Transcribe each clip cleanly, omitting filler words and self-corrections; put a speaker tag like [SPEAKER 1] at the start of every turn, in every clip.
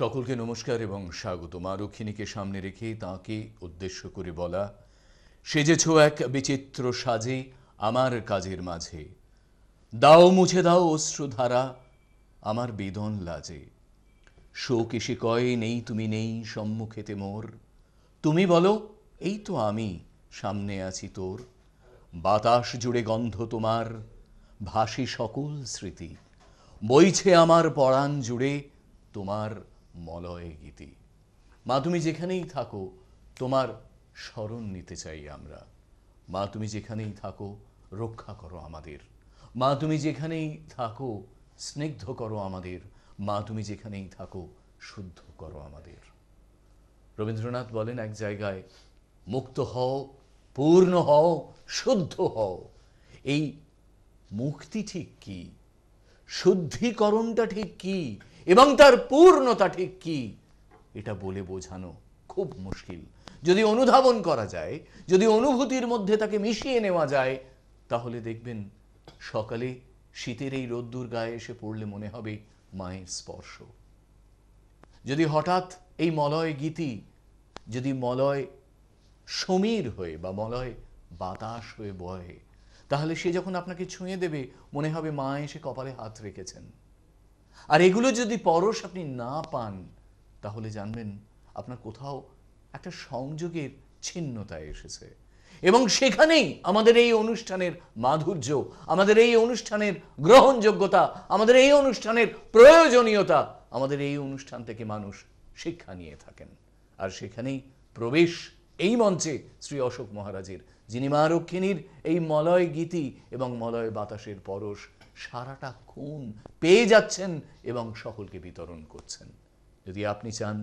[SPEAKER 1] সকলকে নমস্কার এবং স্বাগত। মা রক্ষিণীকে সামনে রেখে তাঁকে উদ্দেশ্য করে বলা, সেজেছ এক বিচিত্র সাজে আমার কাজের মাঝে, দাও মুছে দাও অশ্রুধারা আমার বেদন লাজে। শোক এসে কয় নেই তুমি নেই সম্মুখেতে মোর, তুমি বলো এই তো আমি সামনে আছি তোর। বাতাস জুড়ে গন্ধ তোমার, ভাসি সকল স্মৃতি, বইছে আমার পরাণ জুড়ে তোমার মলয় গীতি। মা তুমি যেখানেই থাকো তোমার স্মরণ নিতে চাই আমরা। মা তুমি যেখানেই থাকো রক্ষা করো আমাদের। মা তুমি যেখানেই থাকো স্নিগ্ধ করো আমাদের। মা তুমি যেখানেই থাকো শুদ্ধ করো আমাদের। রবীন্দ্রনাথ বলেন এক জায়গায়, মুক্ত হও, পূর্ণ হও, শুদ্ধ হও। এই মুক্তি ঠিক কি, শুদ্ধিকরণটা ঠিক কি এবং তার পূর্ণতা ঠিক কি, এটা বলে বোঝানো খুব মুশকিল। যদি অনুধাবন করা যায়, যদি অনুভূতির মধ্যে তাকে মিশিয়ে নেওয়া যায়, তাহলে দেখবেন সকালে শীতের এই রোদ্দুর গায়ে এসে পড়লে মনে হবে মায়ের স্পর্শ। যদি হঠাৎ এই মলয় গীতি, যদি মলয় সমীর হয়ে বা মলয় বাতাস হয়ে বয়ে, তাহলে সে যখন আপনাকে ছুঁয়ে দেবে মনে হবে মা এসে কপালে হাত রেখেছেন। আর এগুলো যদি পরশ আপনি না পান, তাহলে জানবেন আপনার কোথাও একটা সংযোগের ছিন্নতা এসেছে। এবং সেখানেই আমাদের এই অনুষ্ঠানের মাধুর্য, আমাদের এই অনুষ্ঠানের গ্রহণযোগ্যতা, আমাদের এই অনুষ্ঠানের প্রয়োজনীয়তা, আমাদের এই অনুষ্ঠান থেকে মানুষ শিক্ষা নিয়ে থাকেন। আর সেখানেই প্রবেশ এই মঞ্চে শ্রী অশোক মহারাজের, যিনি মা রক্ষিণীর এই মলয় গীতি এবং মলয় বাতাসের পরশ সারাটা খুন পেয়ে যাচ্ছেন এবং সকলকে বিতরণ করছেন। যদি আপনি চান,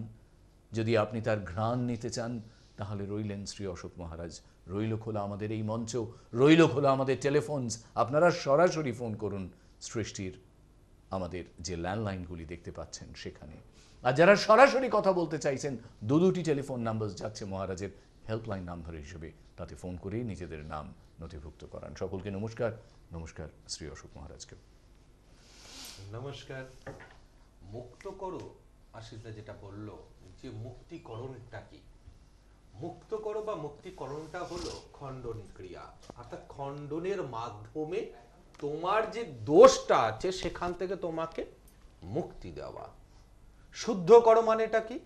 [SPEAKER 1] যদি আপনি তার ঘ্রাণ নিতে চান, তাহলে রইলেন শ্রী অশোক মহারাজ, রইল খোলা আমাদের এই মঞ্চ, রইল খোলা আমাদের টেলিফোনস। আপনারা সরাসরি ফোন করুন সৃষ্টির আমাদের যে ল্যান্ডলাইনগুলি দেখতে পাচ্ছেন সেখানে। আর যারা সরাসরি কথা বলতে চাইছেন, দুটি টেলিফোন নাম্বার যাচ্ছে মহারাজের হেল্পলাইন নাম্বার হিসেবে, তাতে ফোন করেই নিজেদের নাম নথিভুক্ত করান। সকলকে নমস্কার। নমস্কার শ্রী অশোক মহারাজকে।
[SPEAKER 2] নমস্কার। মুক্ত করো, আশিসদা যেটা বললো যে মুক্তিকরণটা কি, মুক্ত করো বা মুক্তিকরণটা হলো খণ্ডন ক্রিয়া, অর্থাৎ খণ্ডনের মাধ্যমে তোমার যে দোষটা আছে সেখান থেকে তোমাকে মুক্তি দেওয়া। শুদ্ধ করো মানেটা কি?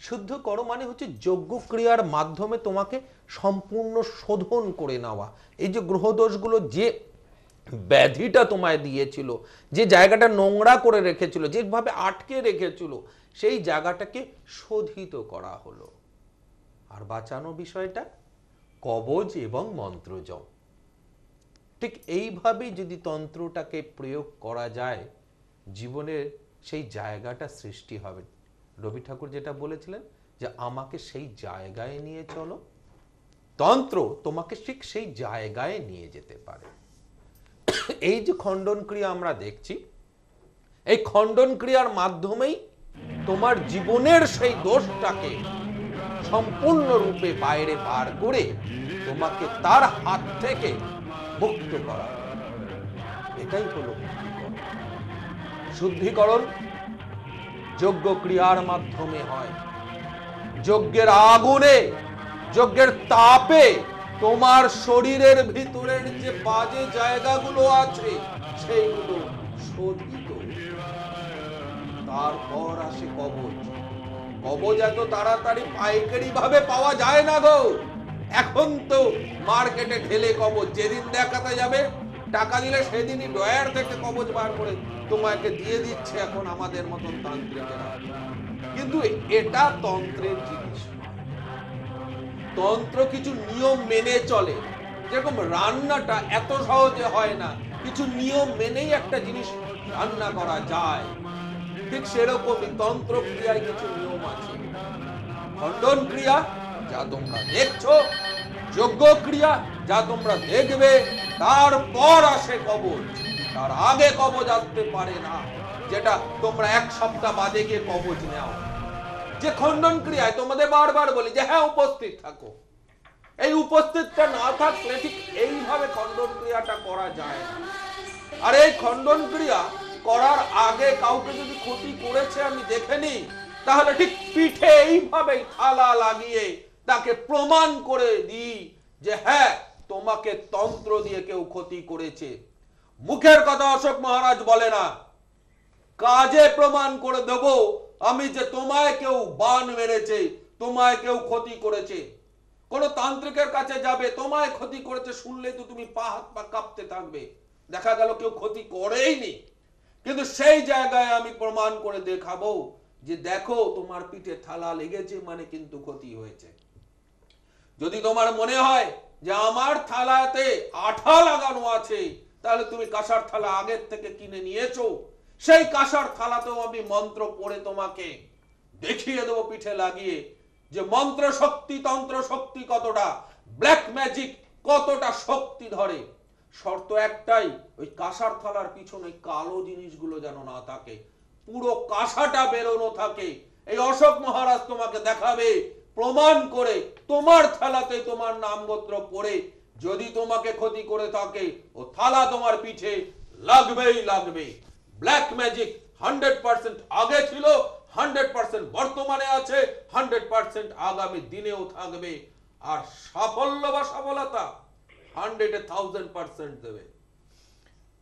[SPEAKER 2] শুদ্ধ করো মানে হচ্ছে যজ্ঞ ক্রিয়ার মাধ্যমে তোমাকে সম্পূর্ণ শোধন করে নেওয়া। এই যে গ্রহদোষগুলো, যে ব্যাধিটা তোমায় দিয়েছিল, যে জায়গাটা নোংরা করে রেখেছিল, যেভাবে আটকে রেখেছিল, সেই জায়গাটাকে শোধিত করা হলো। আর বাঁচানো বিষয়টা কবচ এবং মন্ত্রজপ। ঠিক এইভাবেই যদি তন্ত্রটাকে প্রয়োগ করা যায়, জীবনের সেই জায়গাটা সৃষ্টি হবে। রবি ঠাকুর যেটা বলেছিলেন যে আমাকে সেই জায়গায় নিয়ে চলো, তন্ত্র তোমাকে ঠিক সেই জায়গায় নিয়ে যেতে পারে। এই যে খণ্ডন ক্রিয়া আমরা দেখছি, এই খণ্ডন ক্রিয়ার মাধ্যমেই তোমার জীবনের সেই দোষটাকে সম্পূর্ণরূপে বাইরে বার করে তোমাকে তার হাত থেকে মুক্ত করা। এটাই হলো মুক্তিকরণ। শুদ্ধিকরণ যজ্ঞ ক্রিয়ার মাধ্যমে হয়। যজ্ঞের আগুনে, যজ্ঞের তাপে তোমার শরীরের ভিতরের যে বাজে জায়গাগুলো আছে সেইগুলো শোধিত। তারপর আসে কবচ। কবচ এত তাড়াতাড়ি পাইকারি ভাবে পাওয়া যায় না গো। এখন তো মার্কেটে ঢেলে কবচ, যেদিন দেখাতে যাবে টাকা দিলে সেদিনই ডয়ার থেকে কবচ বার করে তোমাকে দিয়ে দিচ্ছে এখন আমাদের মতন তান্ত্রিকেরা। কিন্তু এটা তন্ত্রের জিনিস। তন্ত্র কিছু নিয়ম মেনে চলে। যেরকম রান্নাটা এত সহজে হয় না, কিছু নিয়ম মেনেই একটা জিনিস রান্না করা যায়, ঠিক সেরকমই তন্ত্র ক্রিয়ায় কিছু নিয়ম আছে। খণ্ডন ক্রিয়া যা তোমরা দেখছো, যজ্ঞ ক্রিয়া যা তোমরা দেখবে, তারপর আসে কবচ। তার আগে কবচ আসতে পারে না, যেটা তোমরা এক সপ্তাহ বাদে গিয়ে কবচ নাও। যে খণ্ডন ক্রিয়ায় তোমাদের বারবার বলি যে হ্যাঁ উপস্থিত থাকো, এই উপস্থিতটা না থাকলে ঠিক এইভাবে খণ্ডন ক্রিয়াটা করা যায় না। আর এই খণ্ডন ক্রিয়া করার আগে কাউকে যদি ক্ষতি করেছে আমি দেখে নিই, তাহলে ঠিক পিঠে এইভাবে থালা লাগিয়ে তাকে প্রমাণ করে দিই যে হ্যাঁ, তোমাকে তন্ত্র দিয়ে কেউ ক্ষতি করেছে। মুখের কথা অশোক মহারাজ বলে না, কাজে প্রমাণ করে দেব আমি যে তোমায় কেউ বান মেরেছে, তোমায় কেউ ক্ষতি করেছে। কোন তান্ত্রিকের কাছে যাবে, তোমায় ক্ষতি করেছে শুনলে তো তুমি পা হাত পা কাঁপতে থাকবে। দেখা গেল কেউ ক্ষতি করেইনি, কিন্তু সেই জায়গায় আমি প্রমাণ করে দেখাবো যে দেখো তোমার পিঠে থালা লেগেছে মানে কিন্তু ক্ষতি হয়েছে। যদি তোমার মনে হয় যে আমার থালাতে আঠা লাগানো আছে, তাহলে তুমি কাঁসার থালা আগের থেকে কিনে নিয়েছো, সেই কাঁসার থালাতেও আমি মন্ত্র পড়ে তোমাকে দেখিয়ে দেবো পিঠে লাগিয়ে যে মন্ত্র শক্তি তন্ত্র শক্তি কতটা, ব্ল্যাক ম্যাজিক কতটা শক্তি ধরে। শর্ত একটাই, ওই কাঁসার থালার পিছনে কালো জিনিসগুলো যেন না থাকে, পুরো কাঁসাটা বেরোনো থাকে। এই অশোক মহারাজ তোমাকে দেখাবে প্রমাণ করে, তোমার থালাতে তোমার নাম গোত্র পড়ে যদি তোমাকে ক্ষতি করে থাকে, ও থালা তোমার পিঠে লাগবেই লাগবে। ব্ল্যাক ম্যাজিক 100% আগে ছিল, 100% বর্তমানে আছে, 100% আগামী দিনেও থাকবে। আর সাফল্য বা সফলতা 100-1000% দেবে।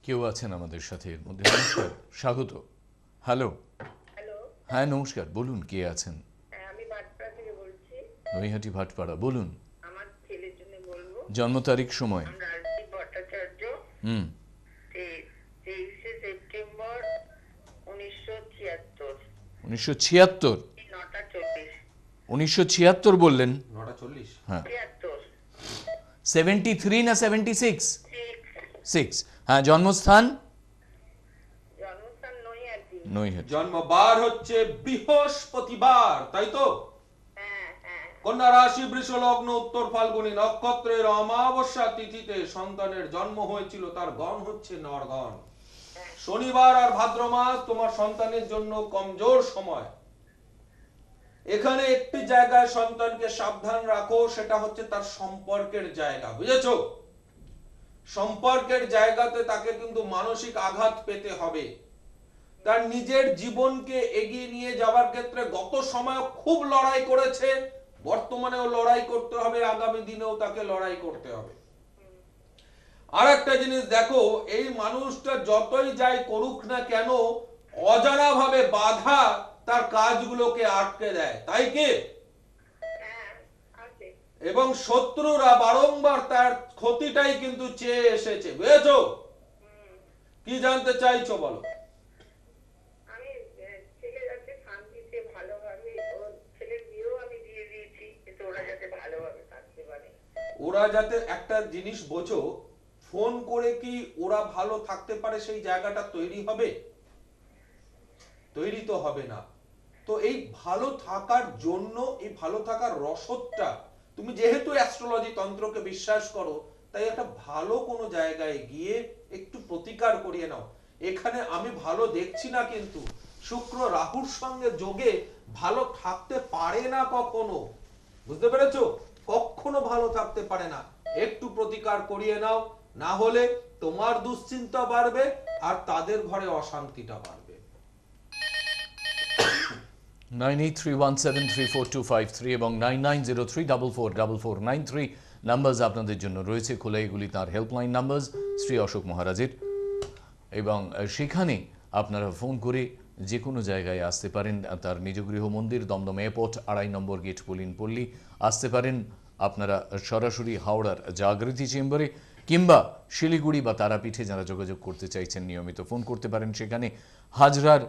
[SPEAKER 1] কেউ আছেন আমাদের সাথে এর মধ্যে? নমস্কার, স্বাগত। হ্যালো।
[SPEAKER 3] হ্যালো,
[SPEAKER 1] হ্যাঁ নমস্কার, বলুন কে আছেন?
[SPEAKER 3] হ্যাঁ আমি ভাটপাড়া থেকে বলছি।
[SPEAKER 1] নৈহাটি ভাটপাড়া, বলুন।
[SPEAKER 3] আমার ছেলের জন্য বলবো।
[SPEAKER 1] জন্ম তারিখ সময়?
[SPEAKER 3] আমরা রাজদীপ ভট্টাচার্য,
[SPEAKER 1] হুম
[SPEAKER 3] 23শে সেপ্টেম্বর 1976,
[SPEAKER 1] 1976।
[SPEAKER 3] 9:40।
[SPEAKER 1] 1976 বললেন?
[SPEAKER 2] 9:40।
[SPEAKER 1] হ্যাঁ।
[SPEAKER 3] 73,
[SPEAKER 1] 73 না 76?
[SPEAKER 3] 6,
[SPEAKER 1] 6। হ্যাঁ, জন্মস্থান?
[SPEAKER 3] জন্মস্থান নৈহাটি।
[SPEAKER 1] নৈহাটি।
[SPEAKER 2] জন্মবার হচ্ছে বৃহস্পতিবার, তাই তো?
[SPEAKER 3] হ্যাঁ হ্যাঁ।
[SPEAKER 2] কন্যা রাশি, বৃষ লগ্ন, উত্তর ফাল্গুনী নক্ষত্রের অমাবস্যা তিথিতে সন্তানের জন্ম হয়েছিল। তার গণ হচ্ছে নরগণ। শনিবার আর ভাদ্র মাস তোমার সন্তানের জন্য কমজোর সময়। এখানে একটি জায়গায় সন্তানকে সাবধান রাখো, সেটা হচ্ছে তার সম্পর্কের জায়গা, বুঝেছো? সম্পর্কের জায়গাতে তাকে কিন্তু মানসিক আঘাত পেতে হবে। তার নিজের জীবনকে এগিয়ে নিয়ে যাওয়ার ক্ষেত্রে গত সময় খুব লড়াই করেছে, বর্তমানেও লড়াই করতে হবে, আগামী দিনেও তাকে লড়াই করতে হবে। আর একটা জিনিস দেখো, এই মানুষটা যতই যাই করুক না কেন, অজানা ভাবে বাধা তার কাজগুলোকে আটকে দেয়, তাই কি?
[SPEAKER 3] হ্যাঁ আছে।
[SPEAKER 2] এবং শত্রুরা বারংবার তার ক্ষতিটাই কিন্তু চেয়ে এসেছে, বুঝেছো? কি জানতে চাইছো বলো?
[SPEAKER 3] আমি ছেলে যাতে শান্তিতে ভালোভাবে, ওর ছেলের বিয়েও আমি দিয়ে দিয়েছি, কিন্তু ওরা যাতে ভালোভাবে থাকতে পারে।
[SPEAKER 2] ওরা যাতে, একটা জিনিস বোঝো, ফোন করে কি ওরা ভালো থাকতে পারে সেই জায়গাটা তৈরি হবে? তৈরি তো হবে না। তো এই ভালো থাকার জন্য, এই ভালো থাকার রসদটা, তুমি যেহেতু অ্যাস্ট্রোলজি তন্ত্রকে বিশ্বাস করো, তাই একটা ভালো কোনো জায়গায় গিয়ে একটু প্রতিকার করিয়ে নাও। এখানে আমি ভালো দেখছি না, কিন্তু শুক্র রাহুর সঙ্গে যোগে ভালো থাকতে পারে না কখনো, বুঝতে পেরেছো? কখনো ভালো থাকতে পারে না। একটু প্রতিকার করিয়ে নাও, না হলে তোমার দুশ্চিন্তা বাড়বে আর তাদের ঘরে অশান্তিটা বাড়বে।
[SPEAKER 1] 9831734253 এবং 9903444493 নাম্বার আপনাদের জন্য রয়েছে খোলা। এগুলি তার হেল্পলাইন নাম্বার শ্রী অশোক মহারাজের, এবং সেখানে আপনারা ফোন করে যে কোনো জায়গায় আসতে পারেন। তার নিজ গৃহ মন্দির দমদম এয়ারপোর্ট 2.5 নম্বর গেট পুলিনপল্লী আসতে পারেন। আপনারা সরাসরি হাওড়ার জাগৃতি চেম্বারে কিংবা শিলিগুড়ি বা তারাপীঠে যারা যোগাযোগ করতে চাইছেন নিয়মিত ফোন করতে পারেন। সেখানে হাজরার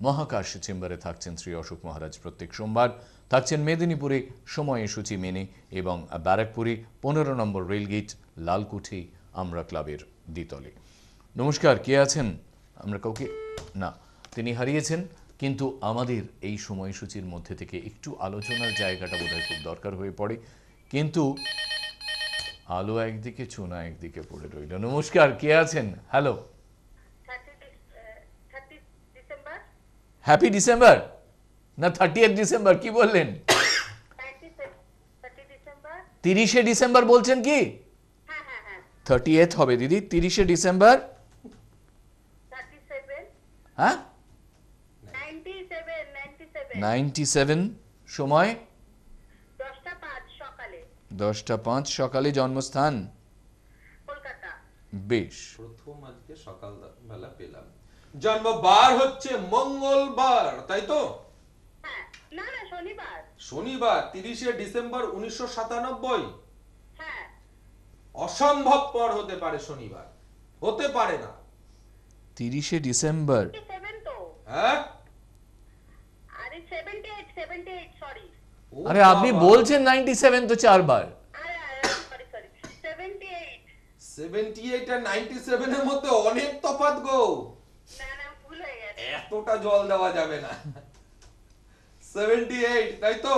[SPEAKER 1] মহাকাশ চেম্বারে থাকছেন শ্রী অশোক মহারাজ প্রত্যেক সোমবার, থাকছেন মেদিনীপুরে সময়সূচি মেনে, এবং ব্যারাকপুরে 15 নম্বর রেলগেট লালকুঠি আমরা ক্লাবের দ্বিতলে। নমস্কার, কে আছেন? আমরা কাউকে না, তিনি হারিয়েছেন, কিন্তু আমাদের এই সময়সূচির মধ্যে থেকে একটু আলোচনার জায়গাটা বোধহয় খুব দরকার হয়ে পড়ে, কিন্তু আলো একদিকে চুনা একদিকে পড়ে রইল। নমস্কার, কে আছেন? হ্যালো।
[SPEAKER 3] 30 ডিসেম্বর।
[SPEAKER 1] হ্যাপি ডিসেম্বর না 30 ডিসেম্বর কি বললেন?
[SPEAKER 3] 30 ডিসেম্বর।
[SPEAKER 1] 30শে ডিসেম্বর বলছেন কি?
[SPEAKER 3] হ্যাঁ হ্যাঁ হ্যাঁ।
[SPEAKER 1] 38 হবে দিদি, 30শে ডিসেম্বর।
[SPEAKER 3] 37।
[SPEAKER 1] হ্যাঁ,
[SPEAKER 3] 97
[SPEAKER 1] 97 সময়
[SPEAKER 3] 10টা 5 সকালে
[SPEAKER 1] 10টা 5 সকালে, জন্মস্থান
[SPEAKER 3] কলকাতা।
[SPEAKER 1] বেশ।
[SPEAKER 2] প্রথম আজকে সকাল বেলা পেলাম। জন্মবার হচ্ছে মঙ্গলবার, তাই তো?
[SPEAKER 3] হ্যাঁ, না না শনিবার।
[SPEAKER 2] শনিবার 30শে ডিসেম্বর 1997।
[SPEAKER 3] হ্যাঁ,
[SPEAKER 2] অসম্ভব পর হতে পারে শনিবার, হতে পারে না।
[SPEAKER 1] 30শে ডিসেম্বর।
[SPEAKER 3] 7 তো।
[SPEAKER 2] হ্যাঁ,
[SPEAKER 3] আরে 78 সরি।
[SPEAKER 2] ও
[SPEAKER 1] আরে আপনি
[SPEAKER 2] বাবা,
[SPEAKER 1] বলছেন 97 তো 4 বার।
[SPEAKER 3] আরে সরি 78।
[SPEAKER 2] 78 আর 97 এর মধ্যে অনেক তফাৎ গো।
[SPEAKER 3] না না ভুল হয়ে গেছে।
[SPEAKER 2] এতটা জল দেওয়া যাবে না। 78, তাই তো?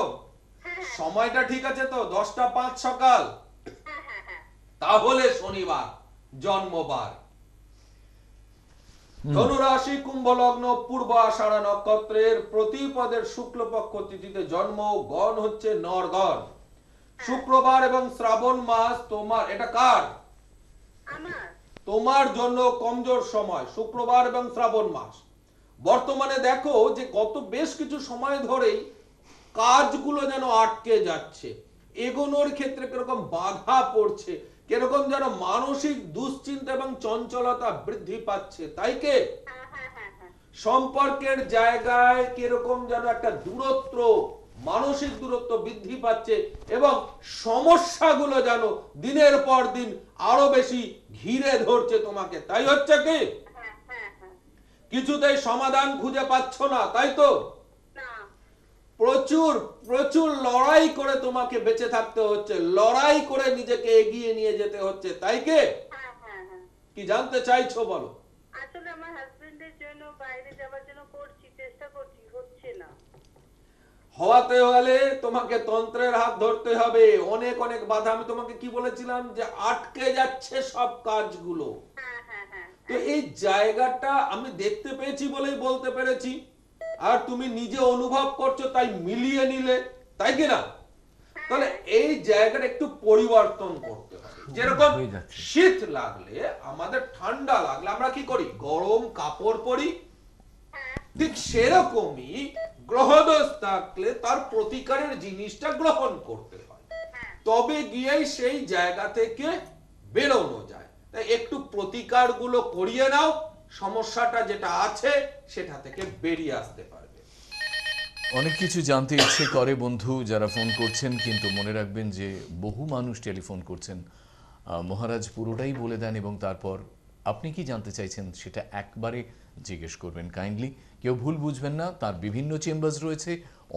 [SPEAKER 3] হ্যাঁ
[SPEAKER 2] সময়টা ঠিক আছে তো? 10টা 5 সকাল,
[SPEAKER 3] হ্যাঁ হ্যাঁ হ্যাঁ।
[SPEAKER 2] তাহলে শনিবার জন্মবার। ধনুরাশি, কুম্ভ লগ্ন, পূর্ব আষাঢ়া নক্ষত্রের প্রতিপদের শুক্লপক্ষ তিথিতে জন্ম। গণ হচ্ছে নরগণ। শুক্রবার এবং শ্রাবণ মাস তোমার, এটা কার?
[SPEAKER 3] আমার
[SPEAKER 2] তোমার জন্য কমজোর সময় শুক্রবার এবং শ্রাবণ মাস। বর্তমানে দেখো যে গত বেশ কিছু সময় ধরেই কাজগুলো যেন আটকে যাচ্ছে, এগোনোর ক্ষেত্রে কিরকম বাধা পড়ছে, কিরকম যেন মানসিক দুশ্চিন্তা এবং চঞ্চলতা বৃদ্ধি পাচ্ছে, তাই কে?
[SPEAKER 3] হ্যাঁ হ্যাঁ হ্যাঁ হ্যাঁ।
[SPEAKER 2] সম্পর্কের জায়গায় কিরকম যেন একটা দূরত্ব, মানসিক দূরত্ব বৃদ্ধি পাচ্ছে এবং সমস্যাগুলো যেন দিনের পর দিন আরো বেশি ঘিরে ধরছে তোমাকে, তাই হচ্ছে কি?
[SPEAKER 3] হ্যাঁ হ্যাঁ হ্যাঁ।
[SPEAKER 2] কিছুতেই সমাধান খুঁজে পাচ্ছ না, তাই তো?
[SPEAKER 3] না
[SPEAKER 2] প্রচুর প্রচুর লড়াই করে তোমাকে বেঁচে থাকতে হচ্ছে, লড়াই করে নিজেকে এগিয়ে নিয়ে যেতে হচ্ছে, তাই কে?
[SPEAKER 3] হ্যাঁ হ্যাঁ হ্যাঁ।
[SPEAKER 2] কি জানতে চাইছো বলো?
[SPEAKER 3] আসলে আমার হাজবেন্ডের জন্য বাইরে যাওয়ার জন্য চেষ্টা করছি, হচ্ছে না।
[SPEAKER 2] হওয়াতে হলে তোমাকে তন্ত্রের হাত ধরতে হবে। অনেক অনেক বাধা, আমি তোমাকে কি বলেছিলাম যে আটকে যাচ্ছে সব কাজগুলো।
[SPEAKER 3] হ্যাঁ হ্যাঁ হ্যাঁ।
[SPEAKER 2] তো এই জায়গাটা আমি দেখতে পেয়েছি বলেই বলতে পেরেছি, আর তুমি নিজে অনুভব করছো তাই মিলিয়ে নিলে, তাই কি না? তাহলে এই জায়গাটা একটু পরিবর্তন করতে হবে। যেরকম
[SPEAKER 1] হয়ে যাচ্ছে।
[SPEAKER 2] শীত লাগলে, আমাদের ঠান্ডা লাগলে আমরা কি করি? গরম কাপড় পরি। ঠিক সেরকমই গ্রহদোষ থাকলে তার প্রতিকারের জিনিসটা গ্রহণ করতে হয়, তবে গিয়েই সেই জায়গা থেকে বেরোনো যায়। তাই একটু প্রতিকারগুলো করিয়ে নাও, সমস্যাটা যেটা আছে সেটা থেকে বেরিয়ে আসতে পারবে।
[SPEAKER 1] অনেক কিছু জানতে ইচ্ছে করে বন্ধু যারা ফোন করছেন, কিন্তু মনে রাখবেন যে বহু মানুষ টেলিফোন করছেন। মহারাজ পুরোটাই বলে দেন এবং তারপর আপনি কি জানতে চাইছেন সেটা একবারে জিজ্ঞেস করবেন কাইন্ডলি। কেউ ভুল বুঝবেন না, তার বিভিন্ন চেম্বার্স রয়েছে,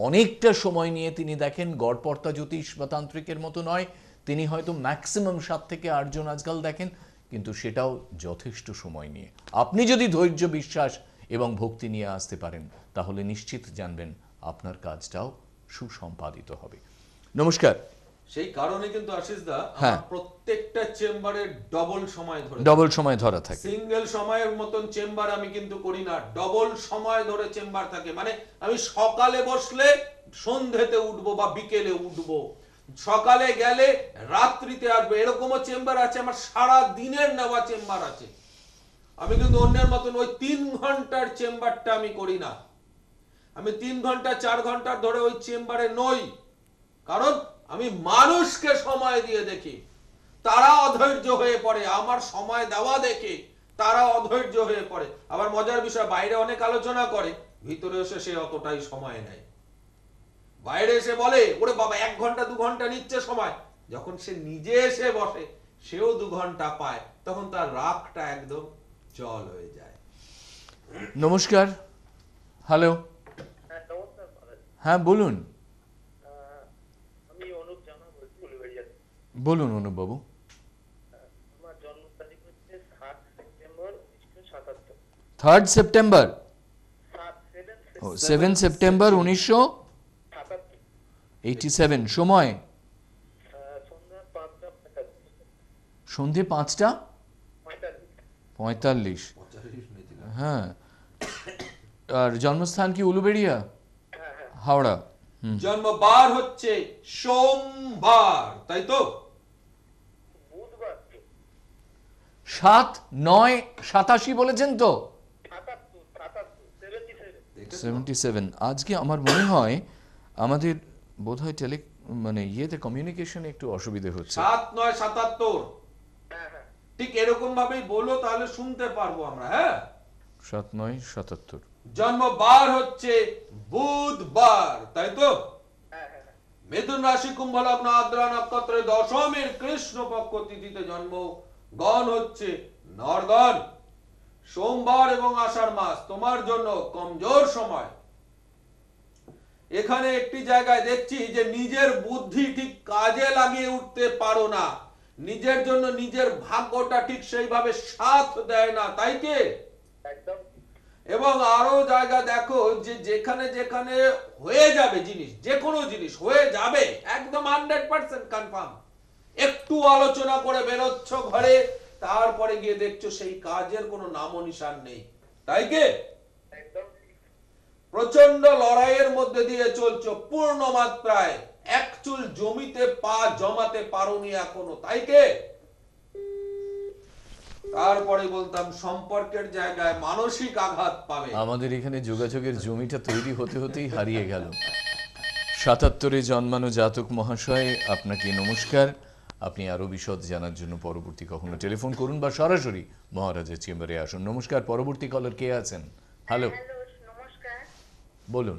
[SPEAKER 1] অনেকটা সময় নিয়ে তিনি দেখেন। গড়পড়তা জ্যোতিষ বা তান্ত্রিকের মতো নয়, তিনি হয়তো ম্যাক্সিমাম 7 থেকে 8 জন আজকাল দেখেন, কিন্তু সেটাও যথেষ্ট সময় নিয়ে। আপনি যদি ধৈর্য, বিশ্বাস এবং ভক্তি নিয়ে আসতে পারেন তাহলে নিশ্চিত জানবেন আপনার কাজটাও সুসম্পাদিত হবে। নমস্কার।
[SPEAKER 2] সেই কারণে কিন্তু আশিস দা,
[SPEAKER 1] হ্যাঁ।
[SPEAKER 2] আমার প্রত্যেকটা চেম্বারে ডবল সময় ধরে,
[SPEAKER 1] ডবল সময় ধরা থাকে।
[SPEAKER 2] সিঙ্গেল সময়ের মতন চেম্বার আমি কিন্তু করি না, ডবল সময় ধরে চেম্বার থাকে। মানে আমি সকালে বসলে সন্ধ্যেতে উঠবো বা বিকেলে উঠবো, সকালে গেলে রাত্রিতে আসবো, এরকমও চেম্বার আছে। আমার সারা দিনের নেওয়া চেম্বার আছে। আমি কিন্তু অন্যের মতন ওই 3 ঘন্টার চেম্বারটা আমি করি না। আমি 3 ঘন্টা 4 ঘন্টা ধরে ওই চেম্বারে নই, কারণ আমি মানুষকে সময় দিয়ে দেখি, তারা অধৈর্য হয়ে পড়ে। আমার সময় দেওয়া দেখে তারা অধৈর্য হয়ে পড়ে। আবার মজার বিষয়, বাইরে অনেক আলোচনা করে, ভিতরে এসে সে অতটাই সময় নেয়। বাইরে এসে বলে ওরে বাবা 1 ঘন্টা 2 ঘন্টা নিচ্ছে সময়, যখন সে নিজে এসে বসে সেও 2 ঘন্টা পায়, তখন তার রাগটা একদম জল হয়ে যায়।
[SPEAKER 1] নমস্কার। হ্যালো।
[SPEAKER 4] হ্যাঁ নমস্কার মহারাজ।
[SPEAKER 1] হ্যাঁ বলুন।
[SPEAKER 4] আমি অনুপ জানা বলছি উলুবেড়িয়া থেকে।
[SPEAKER 1] বলুন অনুপবাবু।
[SPEAKER 4] আমার জন্ম তারিখ হচ্ছে 7 সেপ্টেম্বর 1977।
[SPEAKER 1] 3rd September.
[SPEAKER 4] 7
[SPEAKER 1] সেপ্টেম্বর 1987। সময়
[SPEAKER 4] সন্ধ্যা 5টা
[SPEAKER 1] সন্ধে 5টা
[SPEAKER 4] 45।
[SPEAKER 1] 45। হ্যাঁ। আর জন্মস্থান কি উলুবেড়িয়া?
[SPEAKER 4] হ্যাঁ হ্যাঁ।
[SPEAKER 1] হাওড়া।
[SPEAKER 2] জন্মবার হচ্ছে সোমবার, তাই তো?
[SPEAKER 4] বুধবার তো।
[SPEAKER 1] 7, 9, 87 বলেছেন তো?
[SPEAKER 4] 77 77।
[SPEAKER 2] দেখেছো?
[SPEAKER 1] 77 আজকে আমার মনে হয় আমাদের বোধহয় মানে ইয়েতে কমিউনিকেশনে একটু অসুবিধে হচ্ছে।
[SPEAKER 2] 7 9 77।
[SPEAKER 4] হ্যাঁ হ্যাঁ
[SPEAKER 2] ঠিক এরকম ভাবেই বলো, তাহলে শুনতে পারবো আমরা। হ্যাঁ,
[SPEAKER 1] 7 9 77
[SPEAKER 2] জন্মবার হচ্ছে বুধবার, তাই তো?
[SPEAKER 4] হ্যাঁ হ্যাঁ হ্যাঁ
[SPEAKER 2] মিথুন রাশি, কুম্ভ লগ্ন, আদ্রা নক্ষত্রে দশমীর কৃষ্ণপক্ষ তিথিতে জন্ম, গণ হচ্ছে নরগণ। সোমবার এবং আষাঢ় মাস তোমার জন্য কমজোর সময়। এখানে একটি জায়গায় দেখছি যে নিজের বুদ্ধি ঠিক কাজে লাগিয়ে উঠতে পারো না, নিজের জন্য নিজের ভাগ্যটা ঠিক সেইভাবে সাথ দেয় না, তাই কি?
[SPEAKER 4] একদম
[SPEAKER 2] এবং আরো জায়গা দেখো যে যেখানে যেখানে হয়ে যাবে জিনিস, যে কোনো জিনিস হয়ে যাবে একদম 100% কনফার্ম, একটু আলোচনা করে বেরোচ্ছ ঘরে, তারপরে গিয়ে দেখছো সেই কাজের কোনো নামো নিশান নেই, তাই কি?
[SPEAKER 4] একদম
[SPEAKER 2] প্রচন্ড লড়াইয়ের মধ্যে দিয়ে চলছো পূর্ণ মাত্রায়, এক চুল জমিতে পা জমাতে পারোনি এখনো, তাই কে? তারপরে বলতাম সম্পর্কের জায়গায় মানসিক আঘাত পাবে।
[SPEAKER 1] আমাদের এখানে যোগাযোগের জমিটা তৈরি হতে হতেই হারিয়ে গেল। 77-এ জন্মানো জাতক মহাশয়, আপনাকে নমস্কার। আপনি আরো বিশদ জানার জন্য পরবর্তী কখনো টেলিফোন করুন বা সরাসরি মহারাজের চেম্বারে আসুন। নমস্কার, পরবর্তী কলার কে আছেন? হ্যালো,
[SPEAKER 3] হ্যালো, নমস্কার।
[SPEAKER 1] বলুন।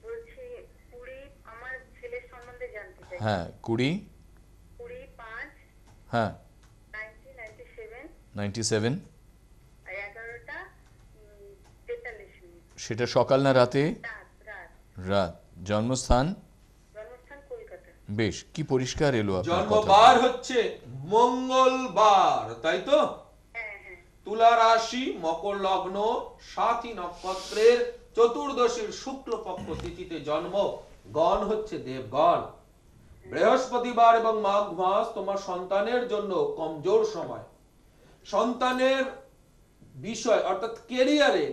[SPEAKER 3] বলছি কুড়ি, আমার ছেলের সম্বন্ধে জানতে চাই।
[SPEAKER 1] হ্যাঁ, 20,
[SPEAKER 3] 25
[SPEAKER 1] হ্যাঁ
[SPEAKER 3] 1997
[SPEAKER 1] 97।
[SPEAKER 3] আর 11টা 43 মিনিট।
[SPEAKER 1] সেটা সকাল না রাতে?
[SPEAKER 3] রাত রাত।
[SPEAKER 1] রাত। জন্মস্থান?
[SPEAKER 3] জন্মস্থান কলকাতা।
[SPEAKER 1] বেশ, কি পরিষ্কার এলো আপনার কথা।
[SPEAKER 2] জন্মবার হচ্ছে মঙ্গলবার, তাই তো?
[SPEAKER 3] হ্যাঁ হ্যাঁ।
[SPEAKER 2] তুলা রাশি, মকর লগ্ন, সাথী নক্ষত্রের চতুর্দশীর শুক্লপক্ষ তিথিতে জন্ম, গণ হচ্ছে দেবগণ। বৃহস্পতিবার এবং মাঘ মাস তোমার সন্তানের জন্য কমজোর সময়। সন্তানের বিষয় অর্থাৎ কেরিয়ারে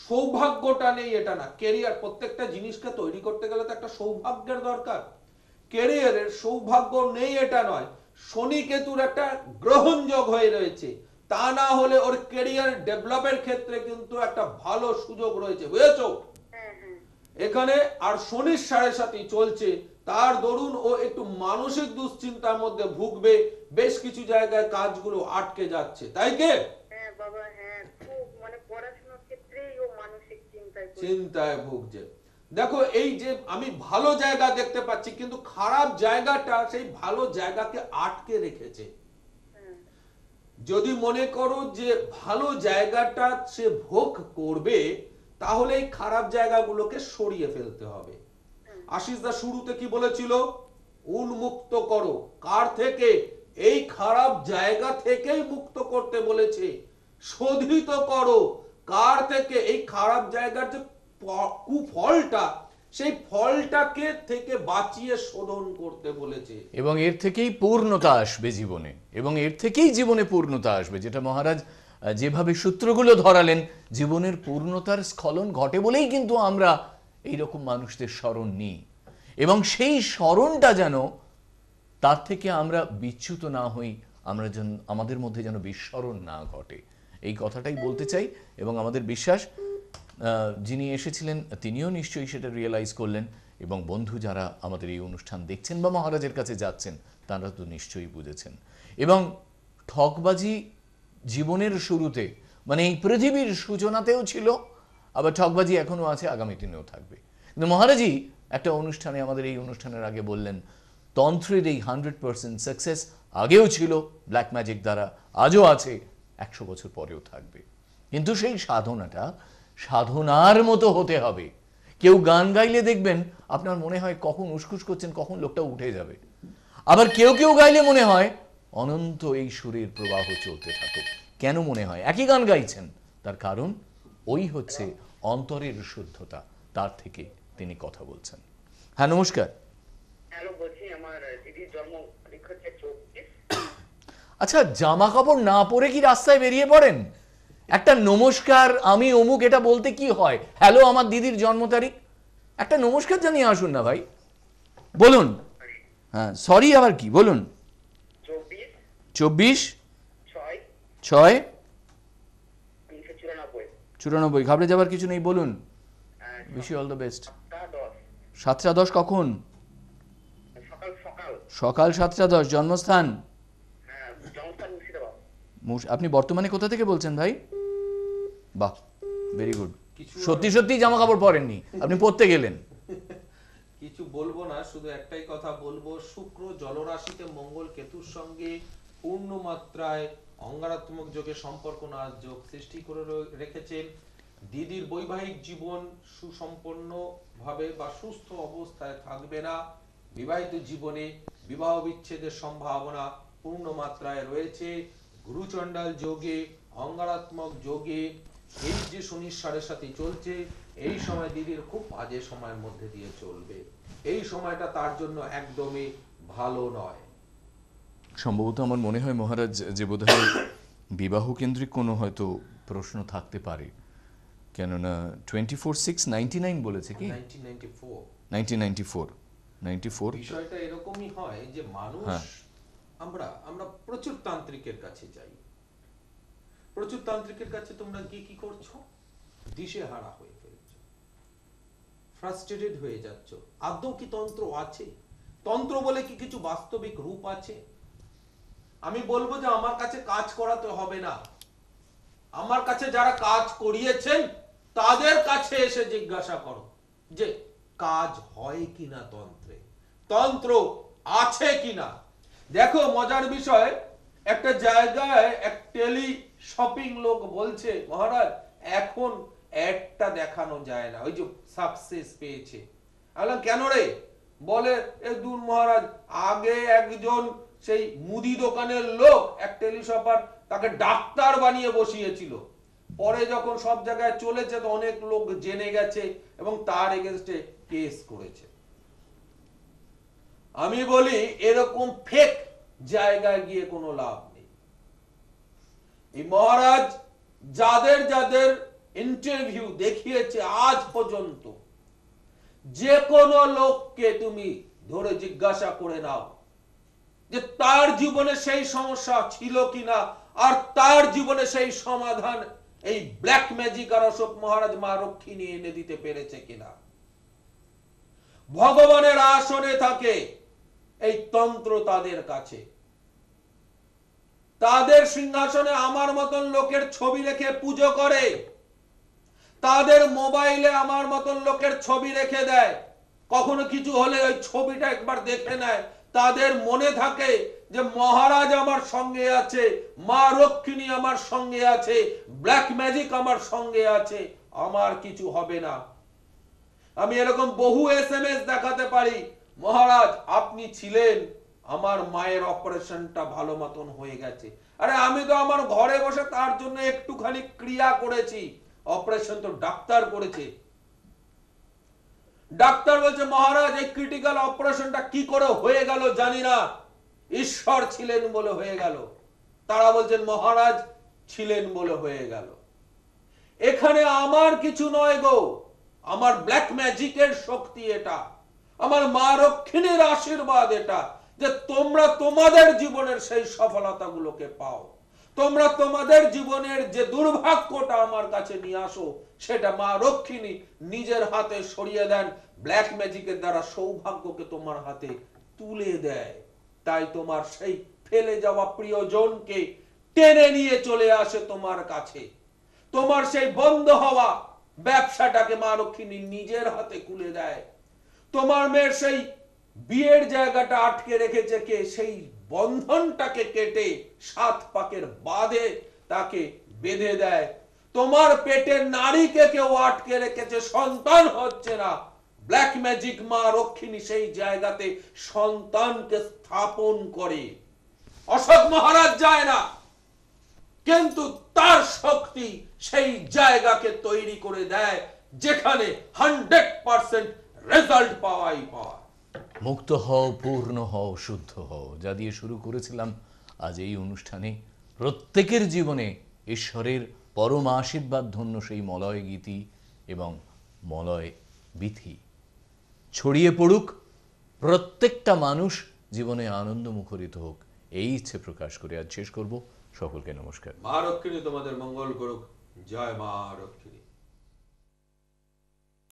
[SPEAKER 2] সৌভাগ্যটা নেই এটা না, কেরিয়ার প্রত্যেকটা জিনিসকে তৈরি করতে গেলে তো একটা সৌভাগ্যের দরকার। কেরিয়ারের সৌভাগ্য নেই এটা নয়, শনি কেতুর একটা গ্রহণযোগ হয়ে রয়েছে, তা না হলে ওর কেরিয়ার ডেভেলপের ক্ষেত্রে কিন্তু একটা ভালো সুযোগ রয়েছে, বুঝেছো?
[SPEAKER 3] হ্যাঁ হ্যাঁ।
[SPEAKER 2] এখানে আর শনির 7.5 চলছে, তার দরুন ও একটু মানসিক দুশ্চিন্তার মধ্যে ভুগবে, বেশ কিছু জায়গায় কাজগুলো আটকে যাচ্ছে, তাই কি?
[SPEAKER 3] হ্যাঁ বাবা, হ্যাঁ খুব মানে পড়াশোনার ক্ষেত্রেই ও মানসিক চিন্তায় পড়ে।
[SPEAKER 2] চিন্তায় ভুগছে। দেখো এই যে আমি ভালো জায়গা দেখতে পাচ্ছি, কিন্তু খারাপ জায়গাটা সেই ভালো জায়গাকে আটকে রেখেছে।
[SPEAKER 3] হ্যাঁ
[SPEAKER 2] যদি মনে করো যে ভালো জায়গাটা সে ভোগ করবে, তাহলে এই খারাপ জায়গাগুলোকে সরিয়ে ফেলতে হবে। আশিস দা শুরুতে কি বলেছিল? উন্মুক্ত করো। কার থেকে? এই খারাপ জায়গা থেকেই মুক্ত করতে বলেছে। শোধিত করো। কার থেকে? এই খারাপ জায়গার যে কুফলটা, সেই ফলটাকে থেকে বাঁচিয়ে শোধন করতে বলেছে।
[SPEAKER 1] এবং এর থেকেই পূর্ণতা আসবে জীবনে, এবং এর থেকেই জীবনে পূর্ণতা আসবে, যেটা মহারাজ যেভাবে সূত্রগুলো ধরালেন, জীবনের পূর্ণতার স্খলন ঘটে বলেই কিন্তু আমরা এইরকম মানুষদের স্মরণ নিই, এবং সেই স্মরণটা যেন তার থেকে আমরা বিচ্যুত না হই, আমরা যেন আমাদের মধ্যে যেন বিস্মরণ না ঘটে, এই কথাটাই বলতে চাই। এবং আমাদের বিশ্বাস যিনি এসেছিলেন তিনিও নিশ্চয়ই সেটা রিয়েলাইজ করলেন, এবং বন্ধু যারা আমাদের এই অনুষ্ঠান দেখছেন বা মহারাজের কাছে যাচ্ছেন তারা তো নিশ্চয়ই বুঝেছেন। এবং ঠকবাজি জীবনের শুরুতে, মানে এই পৃথিবীর সূচনাতেও ছিল, আবার ঠকবাজি এখনো আছে, আগামী দিনেও থাকবে। কিন্তু মহারাজই একটা অনুষ্ঠানে, আমাদের এই অনুষ্ঠানের আগে বললেন, তন্ত্রের এই 100% সাকসেস আগেও ছিল ব্ল্যাক ম্যাজিক দ্বারা, আজও আছে, 100 বছর পরেও থাকবে। কিন্তু সেই সাধনাটা সাধনার মতো হতে হবে। কেউ গান গাইলে দেখবেন আপনার মনে হয় কখন উসখুস করছেন, কখন লোকটা উঠে যাবে। আবার কেউ কেউ গাইলে মনে হয় অনন্ত এই সুরের প্রবাহ চলতে থাকুক। কেন মনে হয়? একই গান গাইছেন, তার কারণ ওই হচ্ছে অন্তরের শুদ্ধতা, তার থেকে তিনি কথা বলছেন। হ্যাঁ, নমস্কার।
[SPEAKER 4] হ্যালো, বলছি আমার দিদির জন্ম তারিখ হচ্ছে 24।
[SPEAKER 1] আচ্ছা, জামা কাপড় না পরে কি রাস্তায় বেরিয়ে পড়েন? একটা নমস্কার, আমি অমুক, এটা বলতে কি হয়? হ্যালো, আমার দিদির জন্ম তারিখ, একটা নমস্কার জানিয়ে আসুন না ভাই। বলুন। হ্যাঁ, সরি আবার কি বলুন?
[SPEAKER 4] 24
[SPEAKER 1] 24
[SPEAKER 4] 6
[SPEAKER 1] 6
[SPEAKER 4] 1994।
[SPEAKER 1] 94। ঘাবড়ে যাবার কিছু নেই, বলুন। Wish you all the best.
[SPEAKER 4] 7:10
[SPEAKER 1] 7:10 কখন?
[SPEAKER 4] সকাল সকাল।
[SPEAKER 1] সকাল 7:10। জন্মস্থান?
[SPEAKER 4] হ্যাঁ, জন্মস্থান মুর্শিদাবাদ।
[SPEAKER 1] আপনি বর্তমানে কোথা থেকে বলছেন ভাই? বাহ, ভেরি গুড।
[SPEAKER 2] কিছু
[SPEAKER 1] সত্যি সত্যি জামা কাপড় পরেননি, আপনি পরতে গেলেন।
[SPEAKER 2] কিছু বলবো না, শুধু একটাই কথা বলবো, শুক্র জলরাশিতে মঙ্গল কেতুর সঙ্গে পূর্ণ মাত্রায় অঙ্গারাত্মক যোগে সম্পর্ক না যোগ সৃষ্টি করে রেখেছেন। দিদির বৈবাহিক জীবন সুসম্পন্ন ভাবে বা সুস্থ অবস্থায় থাকবে না। বিবাহিত জীবনে বিবাহ বিচ্ছেদের সম্ভাবনা পূর্ণ মাত্রায় রয়েছে। গুরুচণ্ডাল যোগে, অঙ্গারাত্মক যোগে এই যে শনির সাড়ে সাথে চলছে, এই সময় দিদির খুব বাজে সময়ের মধ্যে দিয়ে চলবে। এই সময়টা তার জন্য একদমই ভালো নয়।
[SPEAKER 1] সম্ভবত আমার মনে হয় মহারাজ যে বোধহয় বিবাহ কেন্দ্রিক কোনো হয়তো প্রশ্ন থাকতে পারে, কেননা 24/6/99 বলেছে কি
[SPEAKER 2] 1994
[SPEAKER 1] 1994
[SPEAKER 2] বিষয়টা এরকমই হয় যে মানুষ,
[SPEAKER 1] হ্যাঁ।
[SPEAKER 2] আমরা প্রচুর তান্ত্রিকের কাছে যাই। প্রচুর তান্ত্রিকের কাছে তোমরা গিয়ে কি করছো? দিশেহারা হয়ে ফেলছো, ফ্রাস্ট্রেটেড হয়ে যাচ্ছ। আদৌ কি তন্ত্র আছে? তন্ত্র বলে কি কিছু বাস্তবিক রূপ আছে? আমি বলবো যে আমার কাছে কাজ করাতে হবে না। আমার কাছে যারা কাজ করিয়েছেন তাদের কাছে এসে জিজ্ঞাসা করো যে কাজ হয় কিনা তন্ত্রে, তন্ত্র আছে কিনা। দেখো মজার বিষয়, একটা জায়গায় এক টেলি শপিং লোক বলছে, মহারাজ এখন একটা দেখানো যায় না, ওই যে সাকসেস পেয়েছে। আমি বললাম কেন রে? বলে এ দূর মহারাজ, আগে একজন সেই মুদি দোকানের লোক, এক টেলিশপার, তাকে ডাক্তার বানিয়ে বসিয়েছিল। পরে যখন সব জায়গায় চলেছে তো অনেক লোক জেনে গেছে এবং তার এগেনস্টে কেস করেছে। আমি বলি এরকম ফেক জায়গায় গিয়ে কোনো লাভ নেই। এই মহারাজ যাদের যাদের ইন্টারভিউ দেখিয়েছে আজ পর্যন্ত, যে কোনো লোককে তুমি ধরে জিজ্ঞাসা করে নাও যে তার জীবনে সেই সমস্যা ছিল কিনা, আর তার জীবনে সেই সমাধান এই ব্ল্যাক ম্যাজিক আর অশোক মহারাজ মা রক্ষিণী এনে দিতে পেরেছে কিনা। ভগবানের আসনে থাকে এই তন্ত্র তাদের কাছে। তাদের সিংহাসনে আমার মতন লোকের ছবি রেখে পুজো করে, তাদের মোবাইলে আমার মতন লোকের ছবি রেখে দেয়। কখনো কিছু হলে ওই ছবিটা একবার দেখে নেয়, তাদের মনে থাকে যে মহারাজ আমার সঙ্গে আছে, মা রক্ষিণী আমার সঙ্গে আছে, ব্ল্যাক ম্যাজিক আমার সঙ্গে আছে, আমার কিছু হবে না। আমি এরকম বহু SMS দেখাতে পারি, মহারাজ আপনি ছিলেন, আমার মায়ের অপারেশনটা ভালো মতন হয়ে গেছে। আরে আমি তো আমার ঘরে বসে তার জন্য একটুখানি ক্রিয়া করেছি, অপারেশন তো ডাক্তার করেছে। ডাক্তার বলছে মহারাজ এই ক্রিটিক্যাল অপারেশনটা কি করে হয়ে গেল জানি না, ঈশ্বর ছিলেন বলে হয়ে গেল। তারা বলছেন মহারাজ ছিলেন বলে হয়ে গেল। এখানে আমার কিছু নয় গো, আমার ব্ল্যাক ম্যাজিকের শক্তি এটা, আমার মা রক্ষিণীর আশীর্বাদ এটা, যে তোমরা তোমাদের জীবনের সেই সফলতাগুলোকে পাও। তোমরা তোমাদের জীবনের যে দুর্ভাগ্যটা আমার কাছে নিয়ে আসো, সেটা মা রক্ষিণী নিজের হাতে সরিয়ে দেন, ব্ল্যাক ম্যাজিকের দ্বারা সৌভাগ্যকে তোমার হাতে তুলে দেয়। তাই তোমার সেই ফেলে যাওয়া প্রিয়জনকে টেনে নিয়ে চলে আসে তোমার কাছে। তোমার সেই বন্ধ হওয়া ব্যবসাটাকে মা রক্ষিণী নিজের হাতে খুলে দেয়। তোমার মেয়ের সেই বিয়ের জায়গাটা আটকে রেখেছে কে, সেই বন্ধনটাকে কেটে 7 পাকের বাঁধে তাকে বেঁধে দেয়। তোমার পেটের নারীকে কেউ আটকে রেখেছে, সন্তান হচ্ছে না, ব্ল্যাক ম্যাজিক মা রক্ষিণী সেই জায়গাতে সন্তানকে স্থাপন করে। অশোক মহারাজ যায় না, কিন্তু তার শক্তি সেই জায়গাকে তৈরি করে দেয় যেখানে 100% রেজাল্ট পাওয়াই পাওয়া।
[SPEAKER 1] মুক্ত হও, পূর্ণ হও, শুদ্ধ হও, যা দিয়ে শুরু করেছিলাম আজ এই অনুষ্ঠানে। প্রত্যেকের জীবনে ঈশ্বরের পরম আশীর্বাদ ধন্য সেই মলয় গীতি এবং মলয় বিথি ছড়িয়ে পড়ুক, প্রত্যেকটা মানুষ জীবনে আনন্দ মুখরিত হোক, এই ইচ্ছে প্রকাশ করে আজ শেষ করব। সকলকে নমস্কার।
[SPEAKER 2] মা রক্ষিণী তোমাদের মঙ্গল করুক। জয় মা রক্ষিণী।